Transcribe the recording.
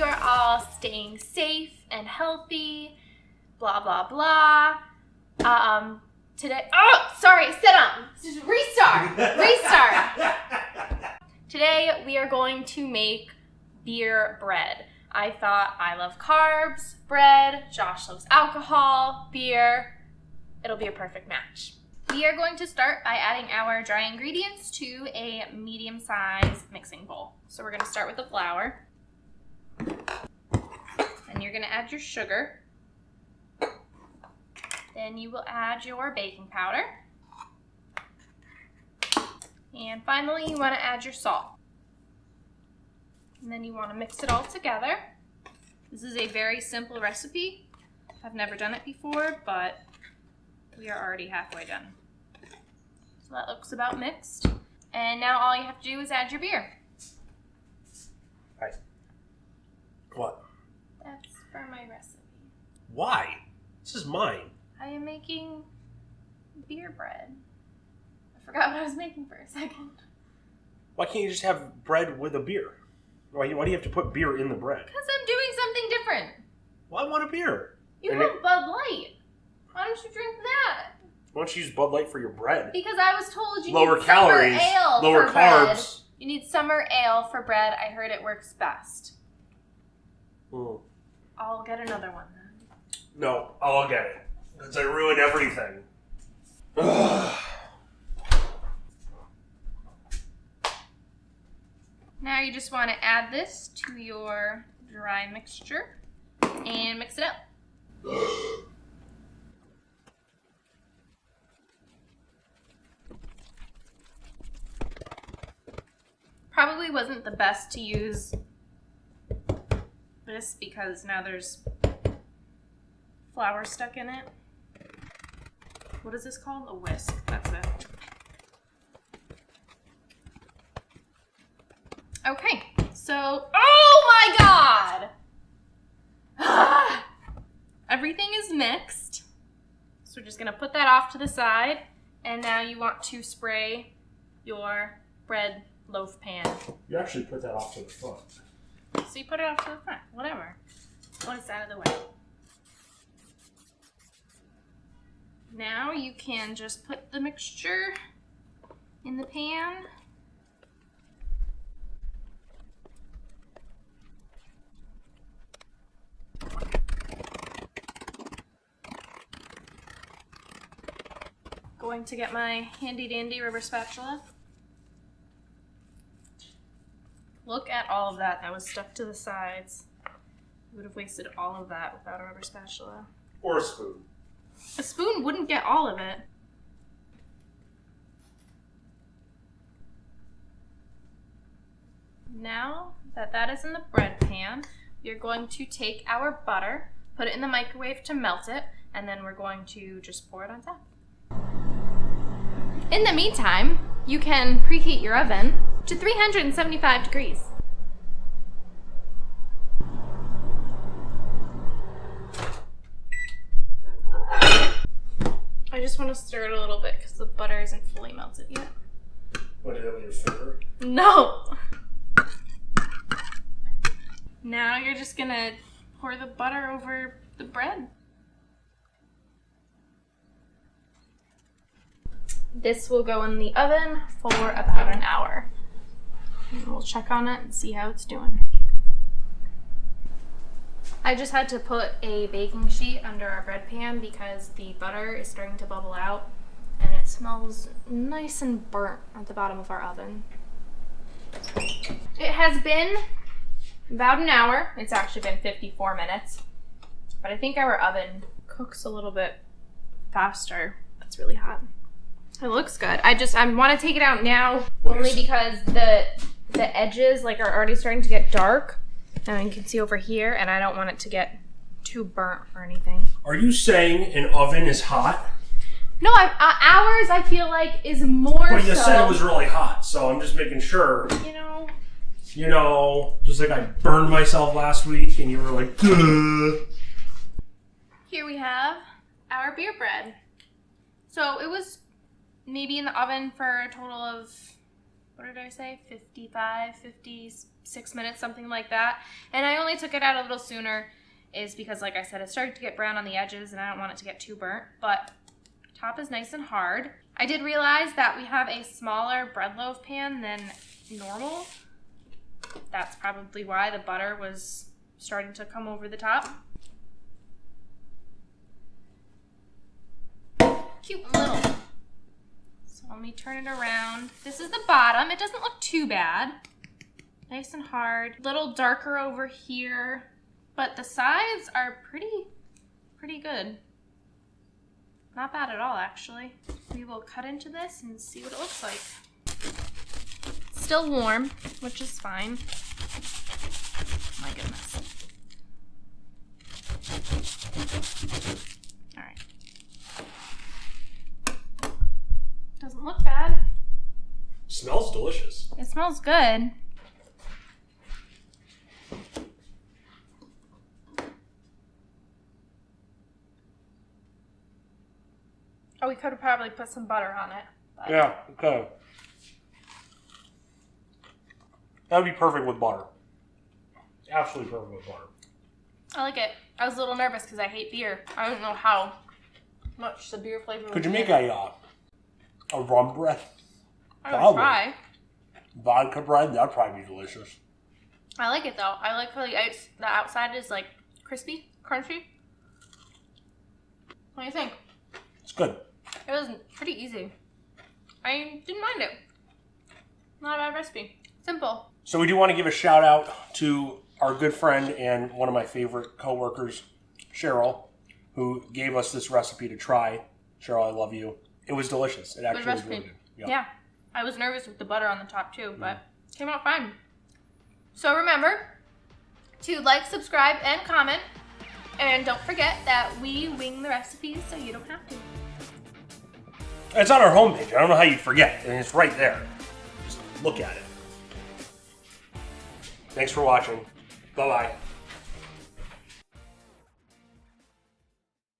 you are all staying safe and healthy, blah, blah, blah. Today, oh, sorry, sit down. Just restart. Today, we are going to make beer bread. I thought I love carbs, bread, Josh loves alcohol, beer. It'll be a perfect match. We are going to start by adding our dry ingredients to a medium-sized mixing bowl. So we're going to start with the flour. Then you're going to add your sugar. Then you will add your baking powder. And finally, you want to add your salt. And then you want to mix it all together. This is a very simple recipe. I've never done it before, but we are already halfway done. So that looks about mixed. And now all you have to do is add your beer. Hi. What? That's for my recipe. Why? This is mine. I am making beer bread. I forgot what I was making for a second. Why can't you just have bread with a beer? Why do you have to put beer in the bread? Because I'm doing something different. Well, I want a beer. You have Bud Light. Why don't you drink that? Why don't you use Bud Light for your bread? Because I was told you lower need calories, summer ale lower for carbs. Bread. You need summer ale for bread. I heard it works best. I'll get another one then. No, I'll get it. Because I ruin everything. Now you just want to add this to your dry mixture and mix it up. Probably wasn't the best to use this because now there's flour stuck in it. What is this called? A whisk. That's it. Okay, so, oh my God! Everything is mixed. So we're just gonna put that off to the side. And now you want to spray your bread loaf pan. You actually put that off to the front. So you put it off to the front, whatever. One side of the way. Now you can just put the mixture in the pan. Going to get my handy dandy rubber spatula. Look at all of that was stuck to the sides. We would have wasted all of that without a rubber spatula. Or a spoon. A spoon wouldn't get all of it. Now that that is in the bread pan, you're going to take our butter, put it in the microwave to melt it, and then we're going to just pour it on top. In the meantime, you can preheat your oven to 375 degrees. I just want to stir it a little bit because the butter isn't fully melted yet. Want to do that with your finger? No! Now you're just gonna pour the butter over the bread. This will go in the oven for about an hour. And we'll check on it and see how it's doing. I just had to put a baking sheet under our bread pan because the butter is starting to bubble out and it smells nice and burnt at the bottom of our oven. It has been about an hour. It's actually been 54 minutes. But I think our oven cooks a little bit faster. It's really hot. It looks good. I want to take it out now only because the edges are already starting to get dark. And you can see over here, and I don't want it to get too burnt or anything. Are you saying an oven is hot? No, ours I feel like is more so. But you said it was really hot, so I'm just making sure. You know, just like I burned myself last week, and you were like, duh. Here we have our beer bread. So it was maybe in the oven for a total of what did I say? 56 minutes, something like that. And I only took it out a little sooner is because, like I said, it started to get brown on the edges and I don't want it to get too burnt, but top is nice and hard. I did realize that we have a smaller bread loaf pan than normal. That's probably why the butter was starting to come over the top. Cute and little. So let me turn it around. This is the bottom. It doesn't look too bad. Nice and hard. A little darker over here, but the sides are pretty good. Not bad at all, actually. We will cut into this and see what it looks like. Still warm, which is fine. My goodness. All right. Doesn't look bad. Smells delicious. It smells good. Oh, we could have probably put some butter on it. But. Yeah, okay. That would be perfect with butter. Absolutely perfect with butter. I like it. I was a little nervous because I hate beer. I don't know how much the beer flavor would Could you be make in it. a rum bread? I would try. Vodka bread? That'd probably be delicious. I like it though. I like how the outside is like crispy, crunchy. What do you think? It's good. It was pretty easy. I didn't mind it. Not a bad recipe. Simple. So we do want to give a shout out to our good friend and one of my favorite coworkers, Cheryl, who gave us this recipe to try. Cheryl, I love you. It was delicious. It actually was really good. Yeah. I was nervous with the butter on the top too, but it came out fine. So remember to like, subscribe, and comment. And don't forget that we wing the recipes so you don't have to. It's on our homepage. I don't know how you forget. And it's right there. Just look at it. Thanks for watching. Bye-bye.